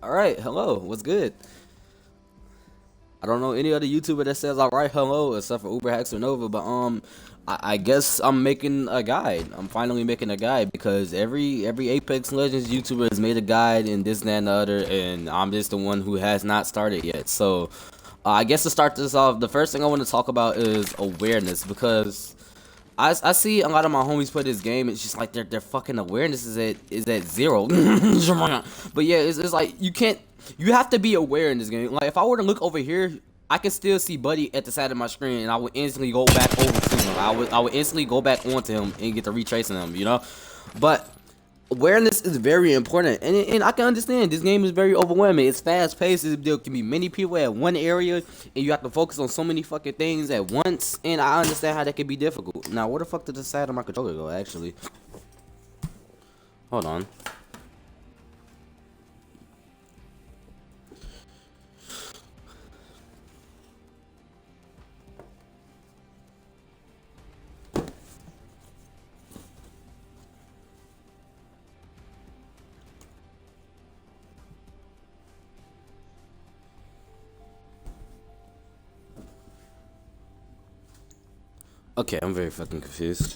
All right, hello. What's good? I don't know any other YouTuber that says all right, hello, except for Uber Hacks or Nova. But I guess I'm making a guide. I'm finally making a guide because every Apex Legends YouTuber has made a guide and this, that, and the other, and I'm just the one who has not started yet. So I guess to start this off, the first thing I want to talk about is awareness because I see a lot of my homies play this game. It's just like their fucking awareness is at zero. But yeah, it's like you have to be aware in this game. Like if I were to look over here, I can still see Buddy at the side of my screen, and I would instantly go back over to him. I would instantly go back onto him and get to retracing him. But awareness is very important, and I can understand this game is very overwhelming. It's fast paced. There can be many people at one area, and you have to focus on so many fucking things at once. And I understand how that can be difficult. Now, where the fuck did the side of my controller go? Actually, hold on. Okay, I'm very fucking confused.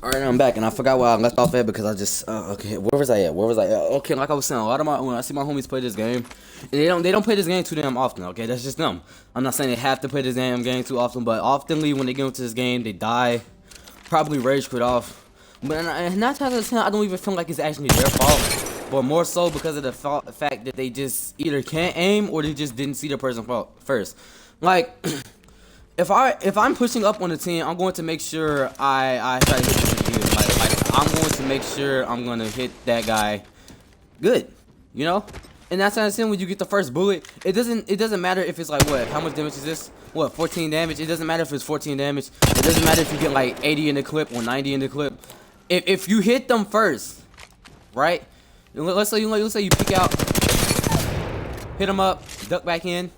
All right, I'm back, and I forgot where I left off at because I just okay. Where was I at? Where was I at? Okay, like I was saying, a lot of when I see my homies play this game, and they don't play this game too damn often. Okay, that's just them. I'm not saying they have to play this damn game too often, but oftenly when they get into this game, they die, probably rage quit off. But and 9 times out of 10, I don't even feel like it's actually their fault, but more so because of the fact that they just either can't aim or they just didn't see the person first. Like. If I'm pushing up on the team, I'm going to make sure I try to hit the dude. Like I'm going to make sure I'm gonna hit that guy good, And that's how it's when you get the first bullet. It doesn't matter if it's like what, how much damage is this? What, 14 damage? It doesn't matter if it's 14 damage. It doesn't matter if you get like 80 in the clip or 90 in the clip. If you hit them first, right? Let's say you peek out, hit them up, duck back in.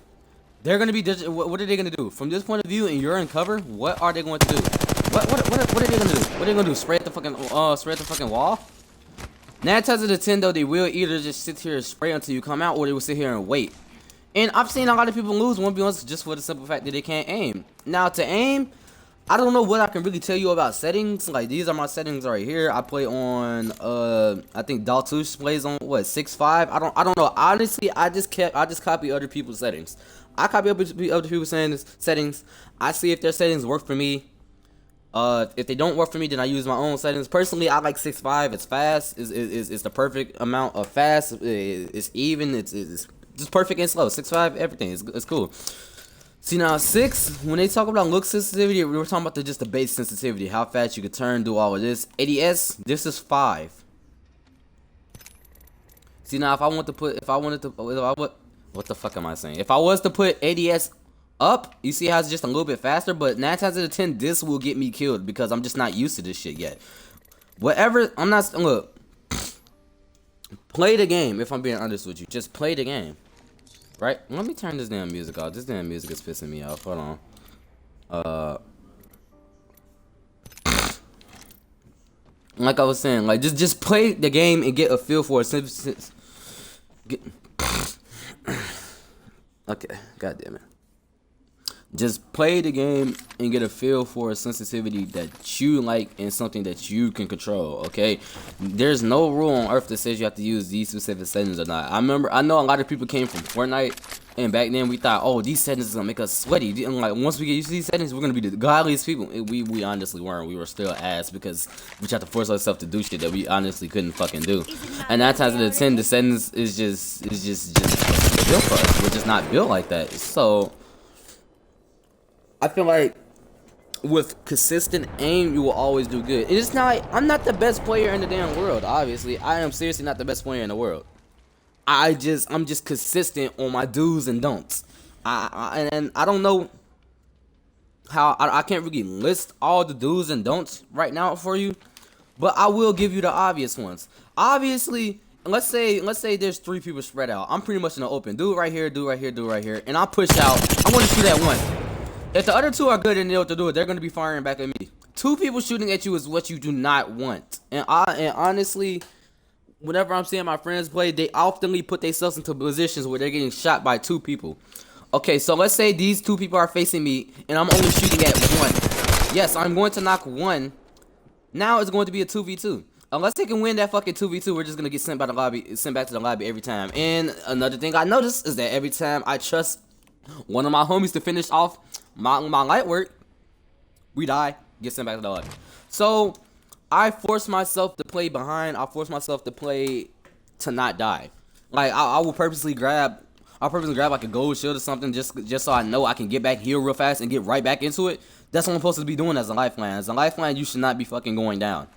They're gonna be. What are they gonna do from this point of view? And you're in cover. What are they going to do? What are they gonna do? What are they gonna do? Spray at the fucking wall? 9 times out of 10 though, they will either just sit here and spray until you come out, or they will sit here and wait. And I've seen a lot of people lose 1v1s just for the simple fact that they can't aim. Now to aim, I don't know what I can really tell you about settings. Like these are my settings right here. I play on I think Daltush plays on what 6.5. I don't know. Honestly, I just copy other people's settings. I copy other people's settings. I see if their settings work for me. If they don't work for me, then I use my own settings. Personally, I like 6.5. It's fast. It's the perfect amount of fast. It's even. It's just perfect and slow. 6.5, everything. It's cool. See now 6. When they talk about look sensitivity, we were talking about just the base sensitivity, how fast you could turn, do all of this. ADS, this is 5. See now if I wanted to. What the fuck am I saying? If I was to put ADS up, you see how it's just a little bit faster, but 9 times out of 10, this will get me killed because I'm just not used to this shit yet. Whatever, look. Play the game, if I'm being honest with you. Just play the game. Right? Let me turn this damn music off. This damn music is pissing me off. Hold on. Like I was saying, like just play the game and get a feel for it. Okay, god damn it. Just play the game and get a feel for a sensitivity that you like and something that you can control, okay? There's no rule on earth that says you have to use these specific settings or not. I know a lot of people came from Fortnite, and back then we thought, oh, these settings is gonna make us sweaty. And like, once we get used to these settings, we're gonna be the godliest people. We honestly weren't. We were still ass because we tried to force ourselves to do shit that we honestly couldn't fucking do. And 9 times out of 10, the settings is just built for us. We're just not built like that. So I feel like with consistent aim, you will always do good. It's not. I'm not the best player in the damn world. Obviously, I am seriously not the best player in the world. I'm just consistent on my do's and don'ts. And I don't know how I can't really list all the do's and don'ts right now for you, but I will give you the obvious ones. Obviously, let's say there's 3 people spread out. I'm pretty much in the open. Dude right here, dude right here, dude right here, and I push out. I want to shoot at one. If the other 2 are good and they know what to do, they're going to be firing back at me. 2 people shooting at you is what you do not want. And honestly, whenever I'm seeing my friends play, they oftenly put themselves into positions where they're getting shot by 2 people. Okay, so let's say these 2 people are facing me, and I'm only shooting at 1. Yes, I'm going to knock 1. Now it's going to be a 2v2. Unless they can win that fucking 2v2, we're just going to get sent back to the lobby every time. And another thing I noticed is that every time I trust one of my homies to finish off my light work, we die, get sent back to the lobby. So I force myself to play behind. I force myself to play to not die. Like I will purposely grab like a gold shield or something just so I know I can get back here real fast and get right back into it. That's what I'm supposed to be doing as a lifeline. As a lifeline, you should not be fucking going down.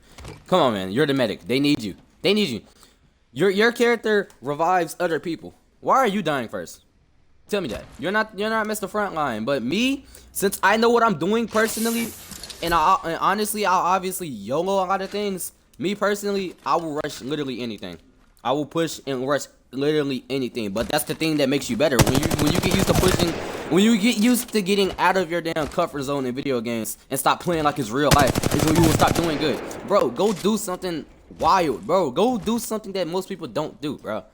Come on, man. You're the medic. They need you. They need you. Your character revives other people. Why are you dying first? Tell me that. You're not Mr. Frontline, but me, since I know what I'm doing personally, and honestly, I'll obviously YOLO a lot of things. Me personally, I will rush literally anything. I will push and rush literally anything. But that's the thing that makes you better. When you get used to pushing, when you get used to getting out of your damn comfort zone in video games and stop playing like it's real life, is when you will stop doing good. Bro, go do something wild, bro. Go do something that most people don't do, bro.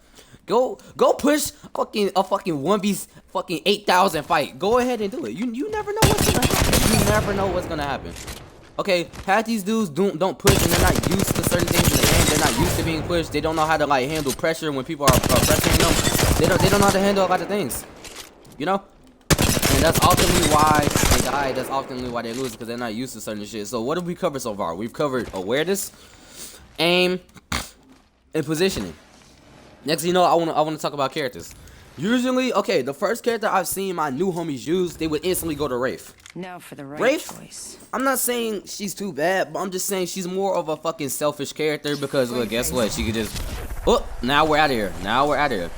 Go push a fucking 1v fucking 8,000 fight. Go ahead and do it. You never know what's gonna happen. You never know what's gonna happen. Okay, half these dudes don't push and they're not used to certain things in the game. They're not used to being pushed. They don't know how to like handle pressure when people are pressuring them. They don't know how to handle a lot of things. You know? And that's ultimately why they die. That's ultimately why they lose, because they're not used to certain shit. So what have we covered so far? We've covered awareness, aim, and positioning. Next, you know, I want to talk about characters. Usually, okay, the first character I've seen my new homies use, they would instantly go to Wraith. Now for the right Wraith, choice. I'm not saying she's too bad, but I'm just saying she's more of a fucking selfish character because, look, guess what? She could just... Oh, now we're out of here. Now we're out of here.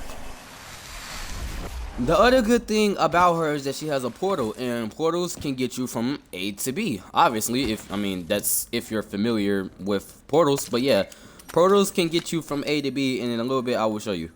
The other good thing about her is that she has a portal, and portals can get you from A to B. Obviously, that's if you're familiar with portals, but yeah. Portals can get you from A to B, and in a little bit I will show you.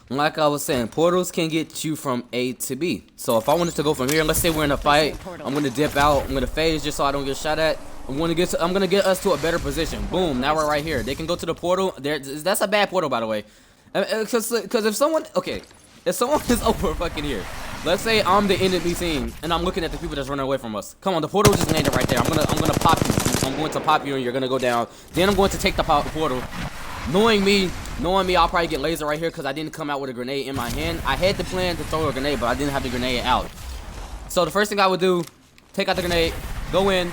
Like I was saying, portals can get you from A to B. So if I wanted to go from here, let's say we're in a fight, I'm gonna dip out, I'm gonna phase just so I don't get shot at. I'm gonna get us to a better position. Boom, now we're right here. They can go to the portal. That's a bad portal, by the way. Because if someone is over fucking here, let's say I'm the enemy team and I'm looking at the people that's running away from us. Come on, the portal just landed right there. I'm gonna pop you. I'm going to pop you and you're gonna go down. Then I'm going to take the portal. Knowing me, I'll probably get laser right here because I didn't come out with a grenade in my hand. I had the plan to throw a grenade, but I didn't have the grenade out. So the first thing I would do, take out the grenade, go in,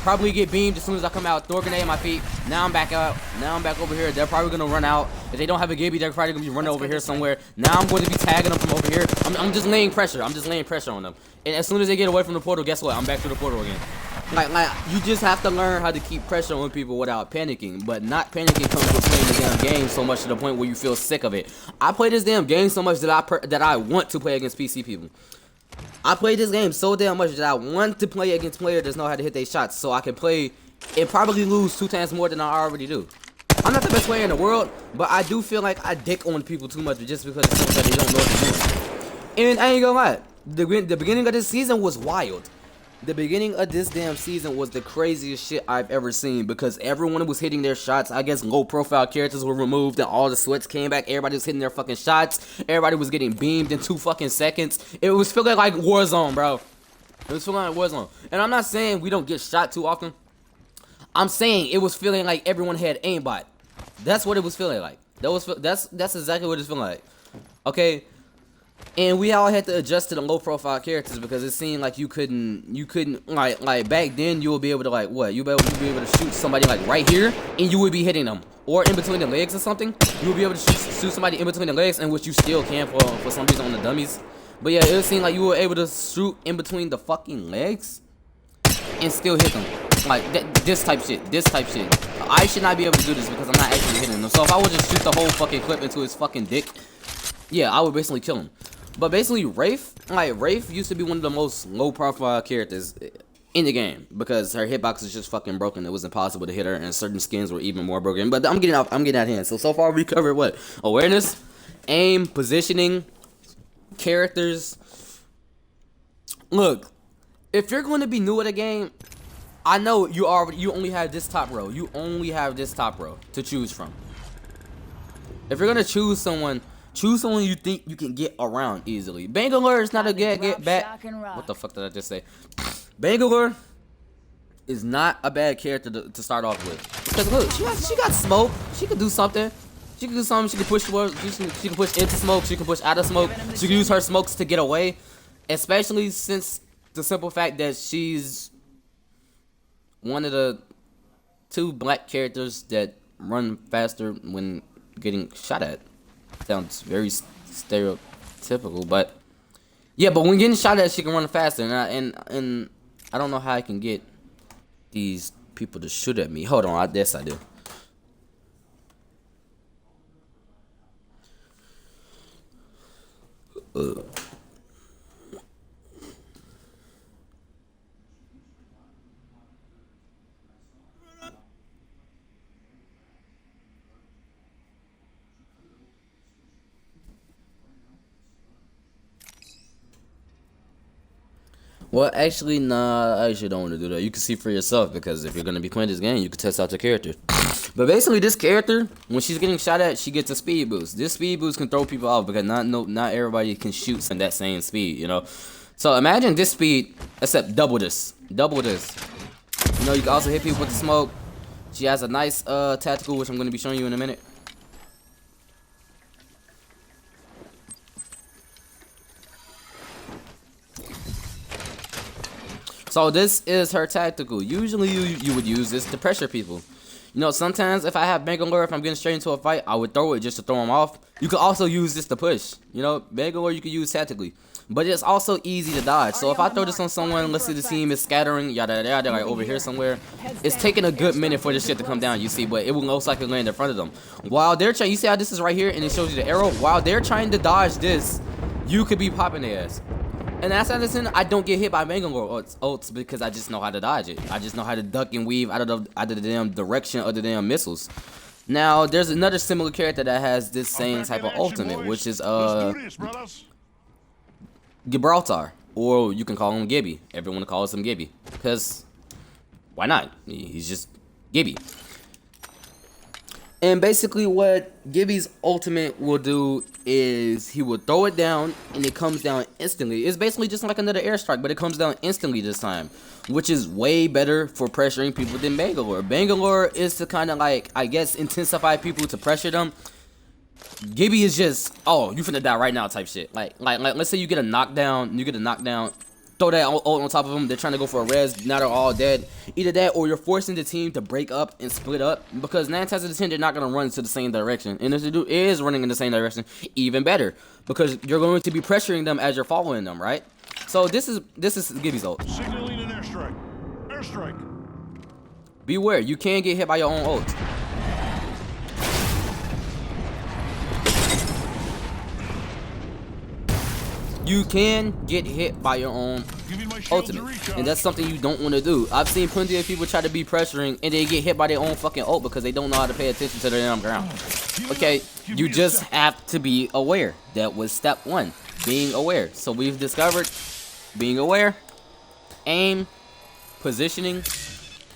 probably get beamed as soon as I come out, throw a grenade at my feet. Now I'm back out. Now I'm back over here. They're probably going to run out. If they don't have a Gibby, they're probably going to be running over here somewhere. Now I'm going to be tagging them from over here. I'm just laying pressure. I'm just laying pressure on them. And as soon as they get away from the portal, guess what? I'm back to the portal again. Like you just have to learn how to keep pressure on people without panicking. But not panicking comes with playing the damn game so much to the point where you feel sick of it. I play this damn game so much that I want to play against PC people. I play this game so damn much that I want to play against players that know how to hit their shots so I can play and probably lose 2 times more than I already do. I'm not the best player in the world, but I do feel like I dick on people too much just because it's that they don't know what they're doing. And I ain't gonna lie, the beginning of this season was wild. The beginning of this damn season was the craziest shit I've ever seen because everyone was hitting their shots. I guess low profile characters were removed and all the sweats came back. Everybody was hitting their fucking shots. Everybody was getting beamed in 2 fucking seconds. It was feeling like Warzone, bro. It was feeling like Warzone. And I'm not saying we don't get shot too often. I'm saying it was feeling like everyone had aimbot. That's what it was feeling like. That's exactly what it's feeling like. Okay. And we all had to adjust to the low profile characters because it seemed like you couldn't like back then you would be able to like what? You'd be able to shoot somebody like right here and you would be hitting them. Or in between the legs or something. You would be able to shoot somebody in between the legs, and which you still can for some reason on the dummies. But yeah, it seemed like you were able to shoot in between the fucking legs and still hit them. Like this type shit. I should not be able to do this because I'm not actually hitting them. So if I would just shoot the whole fucking clip into his fucking dick, yeah, I would basically kill him. But basically, Wraith used to be one of the most low-profile characters in the game because her hitbox is just fucking broken. It was impossible to hit her, and certain skins were even more broken. But I'm getting out of hand. So far we covered what? Awareness, aim, positioning, characters. Look, if you're going to be new at a game, I know you only have this top row. You only have this top row to choose from. If you're gonna choose someone you think you can get around easily. Bangalore is not a get back. What the fuck did I just say? Bangalore is not a bad character to start off with. Because look, she got smoke. She could do something. She can push towards. She can push into smoke. She can push out of smoke. She can use her smokes to get away. Especially since the simple fact that she's one of the 2 black characters that run faster when getting shot at. Sounds very stereotypical, but yeah, but when getting shot at, she can run faster, and I don't know how I can get these people to shoot at me. Hold on, yes I do. Well, actually, nah, I actually don't want to do that. You can see for yourself, because if you're going to be playing this game, you can test out your character. But basically, this character, when she's getting shot at, she gets a speed boost. This speed boost can throw people off, because not everybody can shoot at that same speed, you know? So imagine this speed, except double this. Double this. You know, you can also hit people with the smoke. She has a nice tactical, which I'm going to be showing you in a minute. So this is her tactical. Usually you would use this to pressure people. You know, sometimes if I have Bangalore, if I'm getting straight into a fight, I would throw it just to throw them off. You could also use this to push. You know, Bangalore you could use tactically. But it's also easy to dodge. So if I throw this on someone, let's say the team is scattering, yada yada yada, like over here somewhere, it's taking a good minute for this shit to come down, you see, but it will most likely land in front of them. While they're trying, you see how this is right here and it shows you the arrow? While they're trying to dodge this, you could be popping their ass. And as I listen, I don't get hit by Bangalore ults because I just know how to dodge it. I just know how to duck and weave out of the damn direction of the damn missiles. Now, there's another similar character that has this same type of ultimate, which is Gibraltar, or you can call him Gibby. Everyone calls him Gibby because why not? He's just Gibby. And basically what Gibby's ultimate will do is he will throw it down and it comes down instantly. It's basically just like another airstrike, but it comes down instantly this time, which is way better for pressuring people than Bangalore. Bangalore is to kind of like, I guess, intensify people to pressure them. Gibby is just, oh, you finna die right now type shit. Like let's say you get a knockdown, throw that ult on top of them, they're trying to go for a res, now they're all dead. Either that or you're forcing the team to break up and split up, because 9 times out of 10 they're not going to run to the same direction. And if the dude is running in the same direction, even better, because you're going to be pressuring them as you're following them, right? So this is Gibby's ult. Signaling an airstrike. Airstrike. Beware, you can get hit by your own ult. you can get hit by your own Give me my shields to ultimate, recharge. and that's something you don't want to do. I've seen plenty of people try to be pressuring and they get hit by their own fucking ult because they don't know how to pay attention to the damn ground. Okay, you just have to be aware. That was step one, being aware. So we've discovered being aware, aim, positioning,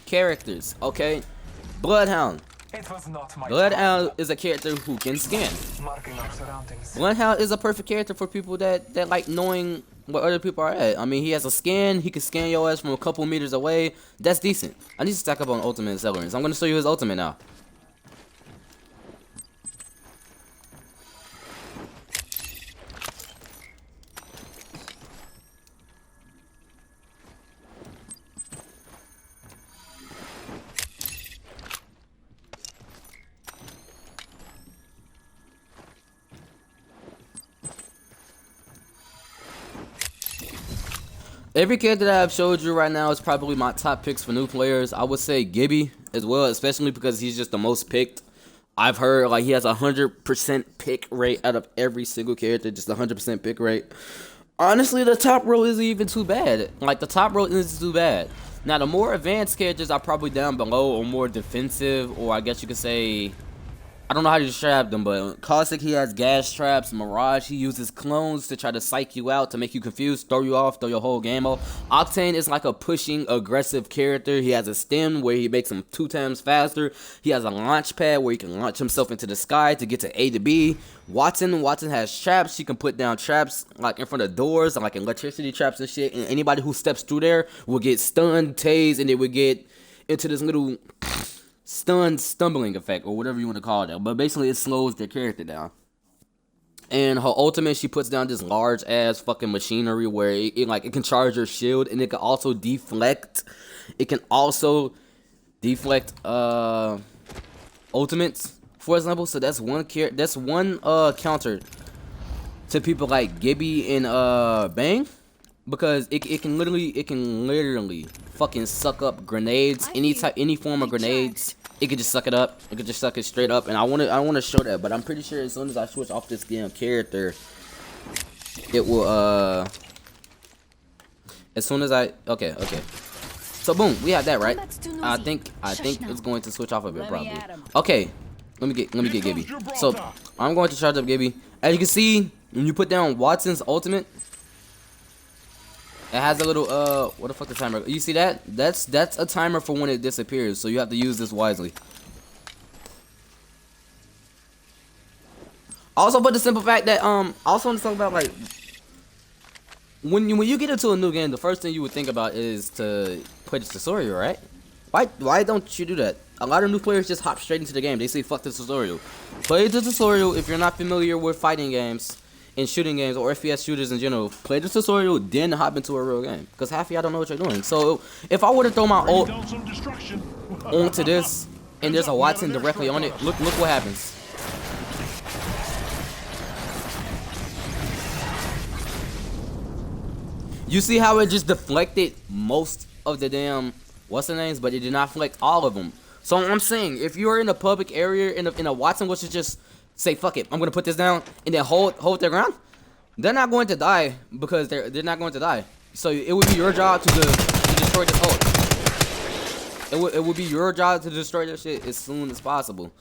characters. Okay, Bloodhound. Bloodhound is a character who can scan. Bloodhound is a perfect character for people that like knowing where other people are at. I mean, he has a scan. He can scan your ass from a couple meters away. That's decent. I need to stack up on ultimate accelerants. I'm gonna show you his ultimate now. Every character that I've showed you right now is probably my top picks for new players. I would say Gibby as well, especially because he's just the most picked. I've heard like he has 100% pick rate out of every single character, just 100% pick rate. Honestly, the top row isn't even too bad. Like, the top row isn't too bad. Now, the more advanced characters are probably down below, or more defensive, or I guess you could say, I don't know how to describe them, but Caustic, he has gas traps. Mirage, he uses clones to try to psych you out, to make you confused, throw you off, throw your whole game off. Octane is like a pushing, aggressive character. He has a stem where he makes him 2 times faster. He has a launch pad where he can launch himself into the sky to get to A to B. Watson has traps. She can put down traps like in front of doors, like electricity traps and shit. And anybody who steps through there will get stunned, tased, and they will get into this little stumbling effect, or whatever you want to call it. But basically, it slows their character down. And her ultimate, she puts down this large ass fucking machinery where it can charge your shield, and it can also deflect. It can also deflect ultimates, for example. So that's one counter to people like Gibby and Bang, because it can literally fucking suck up grenades, any form of grenades. It could just suck it up. It could just suck it straight up. And I wanna show that, but I'm pretty sure as soon as I switch off this damn character, it will as soon as okay. So boom, we have that, right? I think it's going to switch off a bit probably. Okay, let me get Gibby. So I'm going to charge up Gibby. As you can see, when you put down Watson's ultimate, it has a little what the fuck the timer? You see that? That's a timer for when it disappears. So you have to use this wisely. Also, for the simple fact that also want to talk about, like, when you get into a new game, the first thing you would think about is to play the tutorial, right? Why don't you do that? A lot of new players just hop straight into the game. They say fuck the tutorial. Play the tutorial if you're not familiar with fighting games and shooting games, or FPS shooters in general. Play the tutorial, then hop into a real game, because half of y'all don't know what you're doing. So if I were to throw my ult onto this and there's a Watson directly on it, look what happens. You see how it just deflected most of the damn what's the names, but it did not deflect all of them. So I'm saying, if you're in a public area in a Watson, which is just say fuck it, I'm gonna put this down and then hold their ground, they're not going to die, because they're not going to die. So it would be your job to destroy this ult. It would be your job to destroy this shit as soon as possible.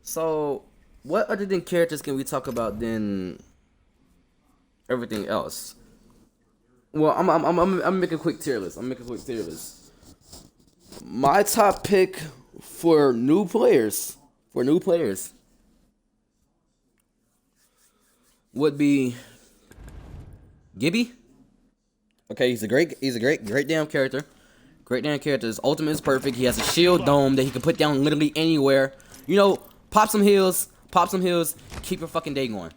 So what other than characters can we talk about than everything else? Well, I'm making a quick tier list. My top pick for new players would be Gibby. Okay, he's a great damn character. Great damn character. His ultimate is perfect. He has a shield dome that he can put down literally anywhere. You know, pop some heals, keep your fucking day going.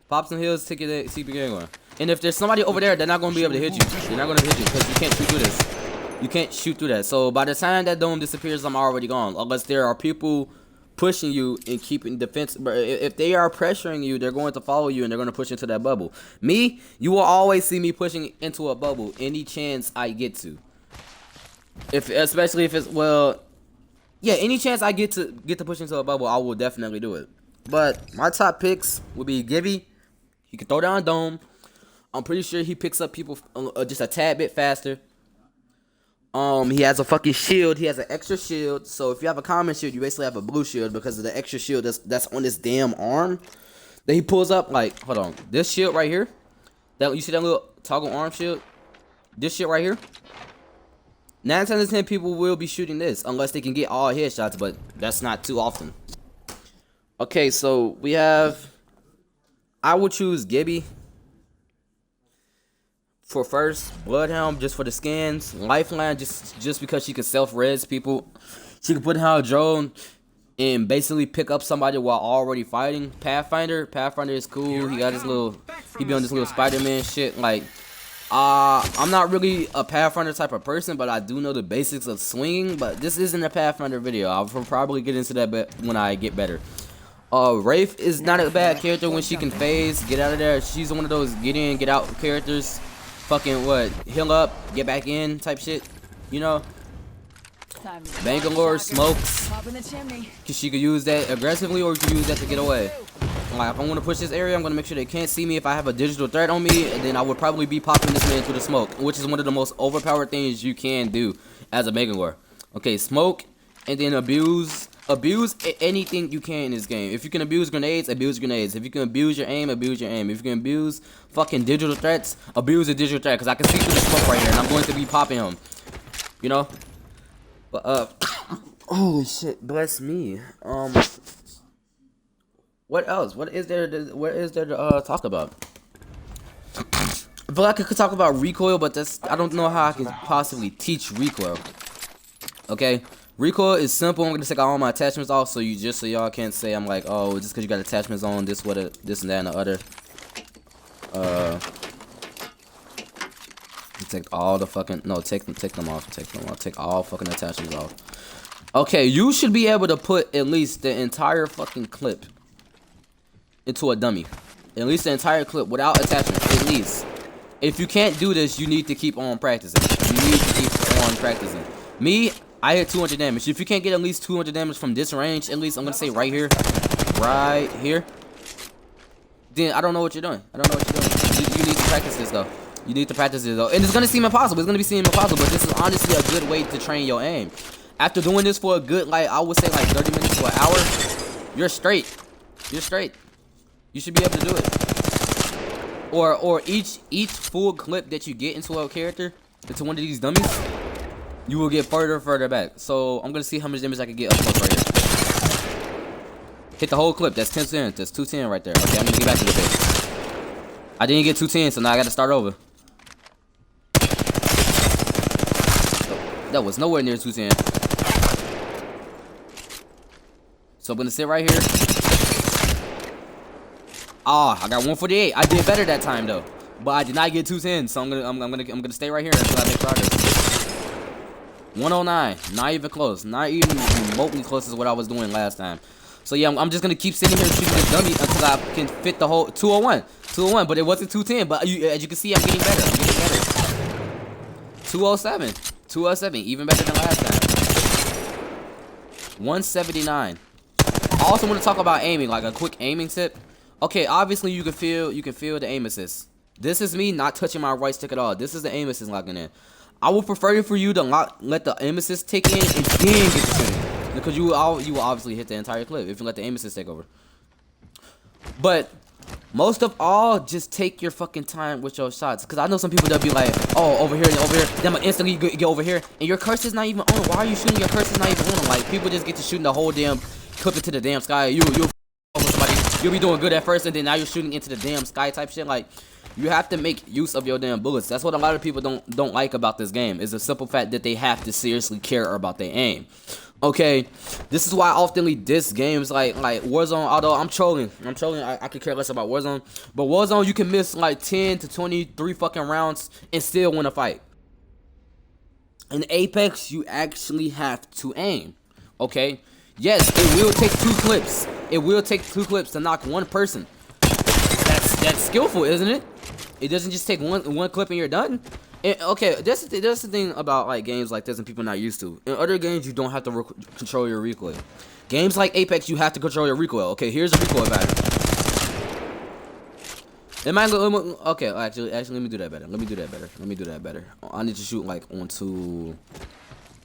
Pop some heals, keep your day going. And if there's somebody over there, they're not gonna be able to hit you. They're not gonna hit you because you can't shoot through this. You can't shoot through that. So by the time that dome disappears, I'm already gone. Unless there are people pushing you and keeping defense. But if they are pressuring you, they're going to follow you and they're going to push into that bubble. Me, you will always see me pushing into a bubble any chance I get to. Especially if it's, well, yeah, any chance I get to push into a bubble, I will definitely do it. But my top picks would be Gibby. He can throw down a dome. I'm pretty sure he picks up people just a tad bit faster. He has a fucking shield. He has an extra shield. So if you have a common shield, you basically have a blue shield because of the extra shield that's on this damn arm that he pulls up. Like, hold on, this shield right here. That you see that little toggle arm shield? This shit right here. 9 times out of 10 people will be shooting this unless they can get all headshots, but that's not too often. Okay, so we have. I would choose Gibby for first, Bloodhound just for the skins, Lifeline just because she could self-res people. She could put down a drone and basically pick up somebody while already fighting. Pathfinder is cool. He got his little, he be on this little Spider-Man shit. Like, I'm not really a Pathfinder type of person, but I do know the basics of swinging. But this isn't a Pathfinder video. I'll probably get into that when I get better. Wraith is not a bad character when she can phase, get out of there. She's one of those get in, get out characters. Fucking what? Heal up, get back in type shit. You know? Bangalore smokes. Cause she could use that aggressively or you could use that to get away. Like if I want to push this area, I'm gonna make sure they can't see me if I have a digital threat on me, and then I would probably be popping this man through the smoke, which is one of the most overpowered things you can do as a Bangalore. Okay, smoke and then abuse anything you can in this game. If you can abuse grenades, abuse grenades. If you can abuse your aim, abuse your aim. If you can abuse fucking digital threats, abuse a digital threat. Cause I can see through the smoke right here, and I'm going to be popping him. You know. But holy shit, bless me. What else? What is there to talk about? I feel like I could talk about recoil, but I don't know how I can possibly teach recoil. Okay. Recoil is simple. I'm gonna take all my attachments off, so y'all can't say I'm like, oh, just because you got attachments on this, this and that and the other. Take all the fucking take them off. Take all fucking attachments off. Okay, you should be able to put at least the entire fucking clip into a dummy. At least the entire clip without attachments. At least. If you can't do this, you need to keep on practicing. You need to keep on practicing. Me, I hit 200 damage. If you can't get at least 200 damage from this range, at least I'm gonna say right here, then I don't know what you're doing. You need to practice this though. And it's gonna seem impossible. It's gonna be seem impossible, but this is honestly a good way to train your aim. After doing this for a good, like I would say, like 30 minutes to an hour, you're straight. You should be able to do it. Or each full clip that you get into a character, into one of these dummies, you will get further back. So I'm gonna see how much damage I can get up close right here. Hit the whole clip. That's 10. That's 210 right there. Okay, I'm gonna get back to the base. I didn't get 210, so now I gotta start over. That was nowhere near 210. So I'm gonna sit right here. I got 148. I did better that time though, but I did not get 210. So I'm gonna stay right here until I make progress. 109, not even close, not even remotely close as what I was doing last time. So yeah, I'm just gonna keep sitting here shooting this dummy until I can fit the whole 201, but it wasn't 210. But as you can see, I'm getting better. 207, even better than last time. 179. I also want to talk about aiming, like a quick aiming tip. Okay, obviously you can feel the aim assist. This is me not touching my right stick at all. This is the aim assist locking in. I would prefer for you to let the aim assist take in and then get the shooting, because you will obviously hit the entire clip if you let the aim assist take over. But most of all, just take your fucking time with your shots, because I know some people that'll be like, oh, over here and over here, then I'm gonna instantly get over here, and your cursor's not even on. Why are you shooting? Your cursor's not even on. Like, people just get to shooting the whole damn clip into the damn sky. You'll somebody, you'll be doing good at first, and then now you're shooting into the damn sky type shit. Like, you have to make use of your damn bullets. That's what a lot of people don't like about this game, is the simple fact that they have to seriously care about their aim. Okay, this is why I often diss games like Warzone. Although I'm trolling, I could care less about Warzone. But Warzone, you can miss like 10 to 23 fucking rounds and still win a fight. In Apex, you actually have to aim. Okay, yes, it will take 2 clips. It will take 2 clips to knock one person. That's skillful, isn't it? It doesn't just take one clip and you're done. And, okay, that's the thing about like games like this and people not used to. In other games, you don't have to control your recoil. Games like Apex, you have to control your recoil. Okay, here's a recoil pattern. It might go. Okay, actually, let me do that better. Let me do that better. I need to shoot like onto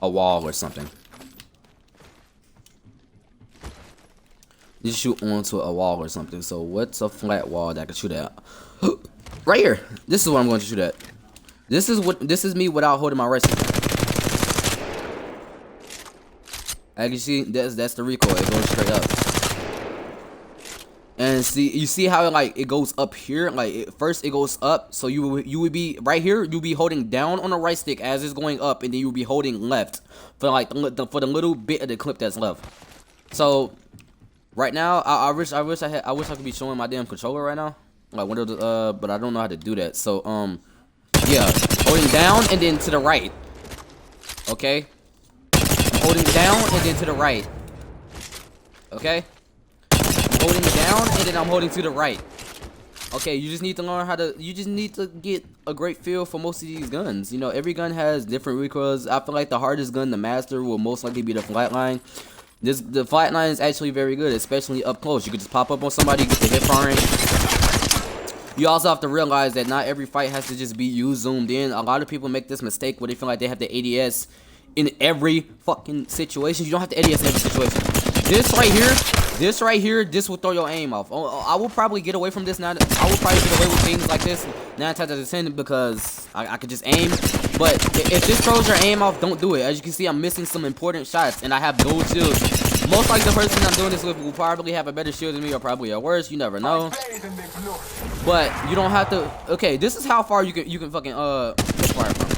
a wall or something. Just shoot onto a wall or something. So what's a flat wall that I can shoot at? Right here. This is what I'm going to shoot at. This is me without holding my right stick. As you see, that's the recoil. It goes straight up. And see, you see how it goes up here. First it goes up, so you would be right here. You'll be holding down on the right stick as it's going up, and then you'll be holding left for for the little bit of the clip that's left. So right now, I wish I could be showing my damn controller right now, but I don't know how to do that. So yeah, holding down and then to the right. Okay, holding down and then to the right. Okay. Holding down and then I'm holding to the right. Okay, you just need to learn how to. You just need to get a great feel for most of these guns. You know, every gun has different recoils. I feel like the hardest gun to master will most likely be the flatline. The flatline is actually very good, especially up close. You can just pop up on somebody, get the hip firing. You also have to realize that not every fight has to just be you zoomed in. A lot of people make this mistake where they feel like they have the ADS in every fucking situation. You don't have to ADS in every situation. This right here, this will throw your aim off. I will probably get away from this now. I will probably get away with things like this 9 times out of 10 because I could just aim. But if this throws your aim off, don't do it. As you can see, I'm missing some important shots, and I have gold shields. Most likely the person I'm doing this with will probably have a better shield than me, or probably a worse. You never know. But you don't have to. Okay, this is how far you can fucking hit fire from.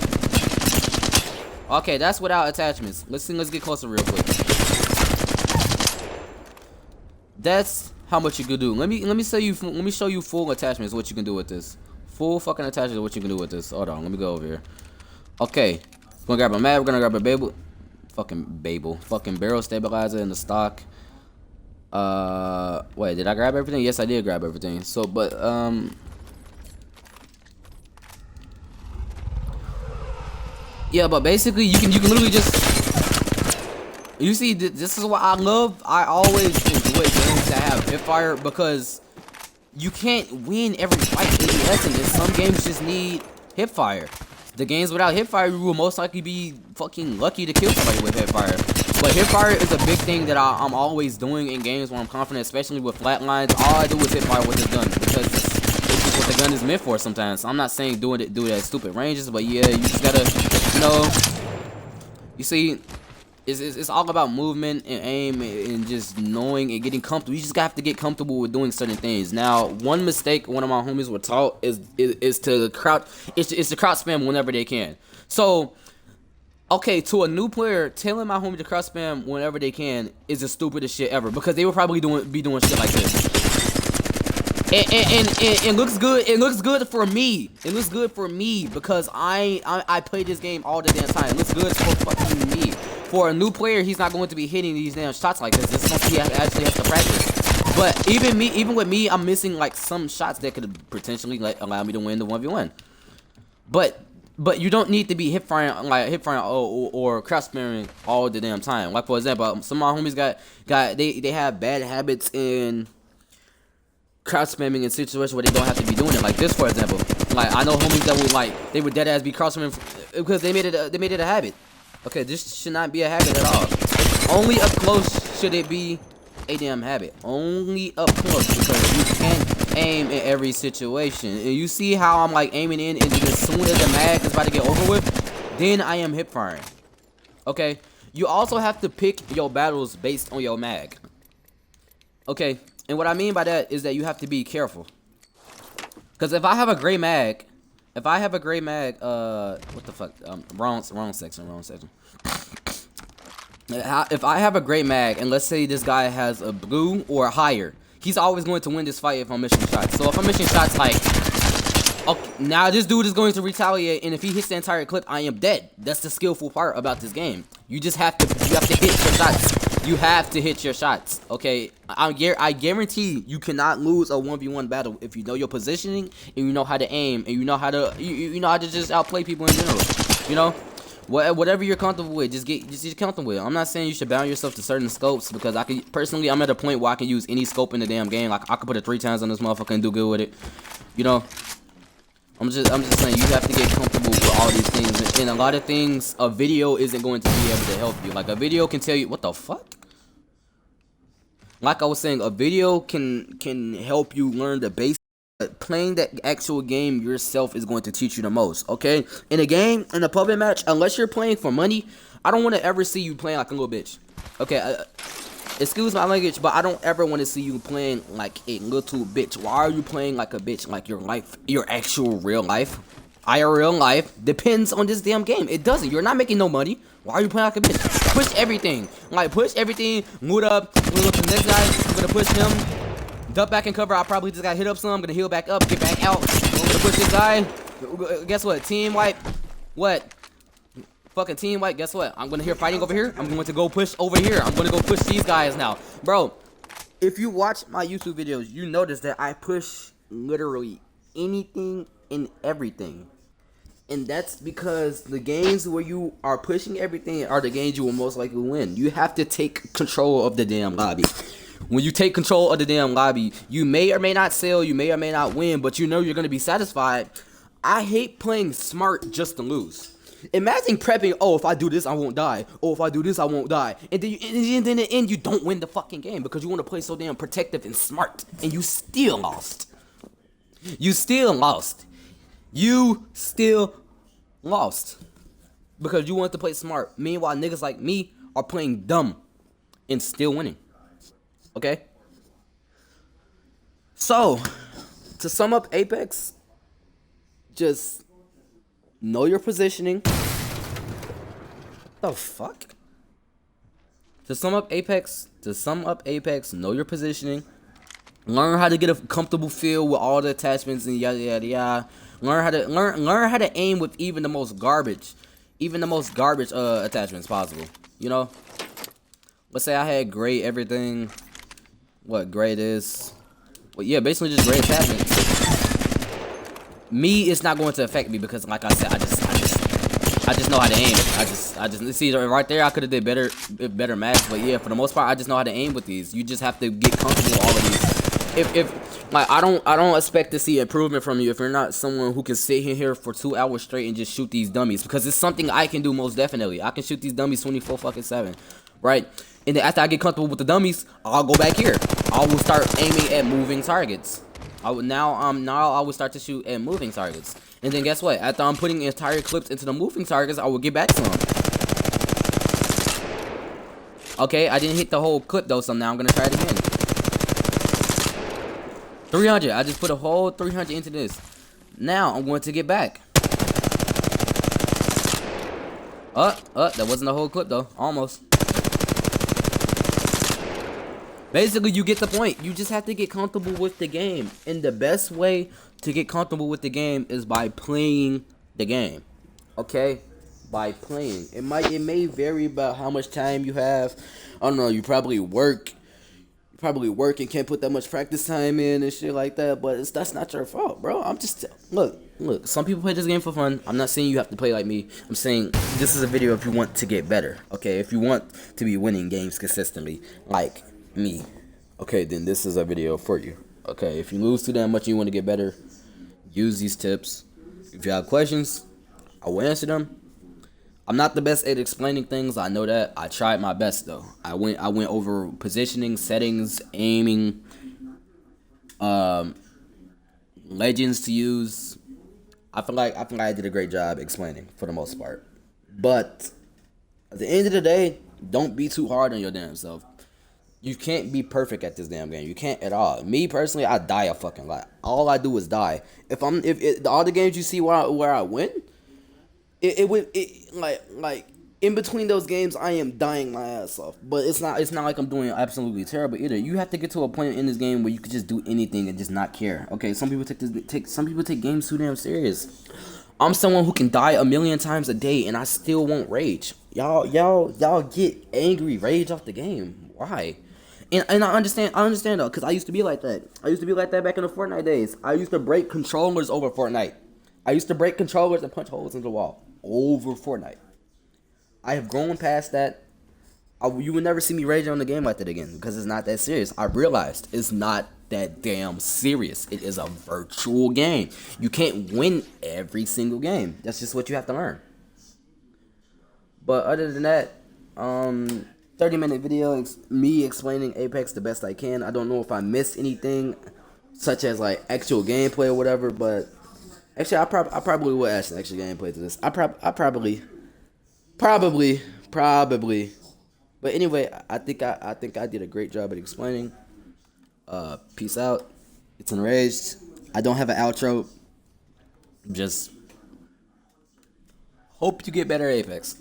Okay, that's without attachments. Let's get closer real quick. That's how much you can do. Let me show you full attachments. What you can do with this. Full fucking attachments. What you can do with this. Hold on. Let me go over here. Okay. We're gonna grab a mag. We're gonna grab a Babel. Fucking barrel stabilizer in the stock. Wait. Did I grab everything? Yes, I did grab everything. So, but yeah. But basically, you can literally just. You see, this is what I love. I always enjoy games that have hipfire because you can't win every fight in the essence. Some games just need hipfire. The games without hipfire, you will most likely be fucking lucky to kill somebody with hipfire. But hipfire is a big thing that I'm always doing in games where I'm confident, especially with flatlines. All I do is hipfire with this gun because it's what the gun is meant for sometimes. I'm not saying do it at stupid ranges, but yeah, you just gotta, you know, you see. It's all about movement and aim and just knowing and getting comfortable. You just have to get comfortable with doing certain things. Now, one mistake one of my homies were taught is to crouch. It's to crouch spam whenever they can. So, okay, to a new player, telling my homie to crouch spam whenever they can is the stupidest shit ever because they will probably be doing shit like this. And it looks good. It looks good for me. It looks good for me because I play this game all the damn time. It looks good for fucking me. For a new player, he's not going to be hitting these damn shots like this. This is something he actually has to practice. But even with me, I'm missing like some shots that could potentially allow me to win the 1v1. But you don't need to be hip firing or crouch spamming all the damn time. Like for example, some of my homies they have bad habits in crouch spamming in situations where they don't have to be doing it. Like this, for example. Like I know homies that would dead ass be crouch spamming because they made it a habit. Okay, this should not be a habit at all. Only up close should it be a damn habit. Only up close because you can't aim in every situation. And you see how I'm like aiming in and as soon as the mag is about to get over with, then I am hip firing. Okay, you also have to pick your battles based on your mag. Okay, and what I mean by that is that you have to be careful. Because if I have a gray mag, what the fuck? Wrong section. If I have a great mag, and let's say this guy has a blue or higher, he's always going to win this fight if I'm missing shots. So if I'm missing shots like, okay, now this dude is going to retaliate, and if he hits the entire clip, I am dead. That's the skillful part about this game. You just have to hit your shots. You have to hit your shots, okay? I guarantee you cannot lose a 1v1 battle if you know your positioning and you know how to aim and you know how to just outplay people in general. You know, whatever you're comfortable with, just get comfortable with. I'm not saying you should bound yourself to certain scopes because I'm at a point where I can use any scope in the damn game. Like I could put it 3 times on this motherfucker and do good with it. You know, I'm just saying you have to get comfortable with all these things, and a lot of things a video isn't going to be able to help you. Like a video can tell you what the fuck. Like I was saying, a video can help you learn the basics. But playing that actual game yourself is going to teach you the most. Okay, in a game, in a public match, unless you're playing for money, I don't want to ever see you playing like a little bitch. Okay, excuse my language, but I don't ever want to see you playing like a little bitch. Why are you playing like a bitch? Like your life, your actual real life, IRL life depends on this damn game. It doesn't. You're not making no money. Why are you playing like a bitch? Push everything. Like push everything. Mood up. I'm gonna look at the next guy. I'm gonna push him. Duck back and cover. I probably just got hit up some. I'm gonna heal back up. Get back out. I'm gonna push this guy. Guess what? Team wipe. What? Fucking team wipe. Guess what? I'm gonna hear fighting over here. I'm going to go push over here. I'm gonna go push these guys now. Bro, if you watch my YouTube videos, you notice that I push literally anything and everything. And that's because the games where you are pushing everything are the games you will most likely win. You have to take control of the damn lobby. When you take control of the damn lobby, you may or may not sell, you may or may not win, but you know you're going to be satisfied. I hate playing smart just to lose. Imagine prepping, oh, if I do this, I won't die. Oh, if I do this, I won't die. And then in the end, you don't win the fucking game because you want to play so damn protective and smart. And you still lost. You still lost. You still lost. Because you want to play smart. Meanwhile, niggas like me are playing dumb and still winning. Okay? So, to sum up Apex, just know your positioning. The fuck? To sum up Apex, know your positioning. Learn how to get a comfortable feel with all the attachments and yada yada yada. Learn how to aim with even the most garbage attachments possible. You know? Let's say I had great everything. What grade is? Well, yeah, basically just grade attachments. Me, it's not going to affect me because, like I said, I just know how to aim. I just see right there. I could have did better match, but yeah, for the most part, I just know how to aim with these. You just have to get comfortable with all of these. If like I don't expect to see improvement from you if you're not someone who can sit here for 2 hours straight and just shoot these dummies, because it's something I can do most definitely. I can shoot these dummies 24/7, right? And then after I get comfortable with the dummies, I'll go back here. I will start aiming at moving targets. Now I will start to shoot at moving targets. And then guess what? After I'm putting entire clips into the moving targets, I will get back to them. Okay, I didn't hit the whole clip though, so now I'm gonna try it again. 300. I just put a whole 300 into this. Now I'm going to get back. That wasn't the whole clip though. Almost. Basically, you get the point. You just have to get comfortable with the game. And the best way to get comfortable with the game is by playing the game. Okay? By playing. It may vary about how much time you have. I don't know, you probably work. And can't put that much practice time in and shit like that, but that's not your fault, bro. I'm just look, some people play this game for fun. I'm not saying you have to play like me. I'm saying this is a video if you want to get better. Okay? If you want to be winning games consistently like me, okay, then this is a video for you. Okay, if you lose too damn much and you want to get better, use these tips. If you have questions, I will answer them. I'm not the best at explaining things, I know that. I tried my best though. I went over positioning, settings, aiming, legends to use. I feel like I did a great job explaining for the most part. But at the end of the day, don't be too hard on your damn self. You can't be perfect at this damn game. You can't at all. Me personally, I die a fucking lot. All I do is die. If all the games you see where I win, like in between those games, I am dying my ass off. But it's not like I'm doing absolutely terrible either. You have to get to a point in this game where you can just do anything and just not care. Okay, some people take games too damn serious. I'm someone who can die a million times a day and I still won't rage. Y'all get angry, rage off the game. Why? And I understand though, because I used to be like that. I used to be like that back in the Fortnite days. I used to break controllers over Fortnite. I used to break controllers and punch holes in the wall over Fortnite. I have grown past that. You would never see me rage on the game like that again because it's not that serious. I realized it's not that damn serious. It is a virtual game. You can't win every single game. That's just what you have to learn. But other than that, 30-minute video, me explaining Apex the best I can. I don't know if I missed anything, such as like actual gameplay or whatever. But actually, I probably will add some extra gameplay to this. I probably. But anyway, I think I did a great job at explaining. Peace out. It's Enraged. I don't have an outro. Just hope you get better at Apex.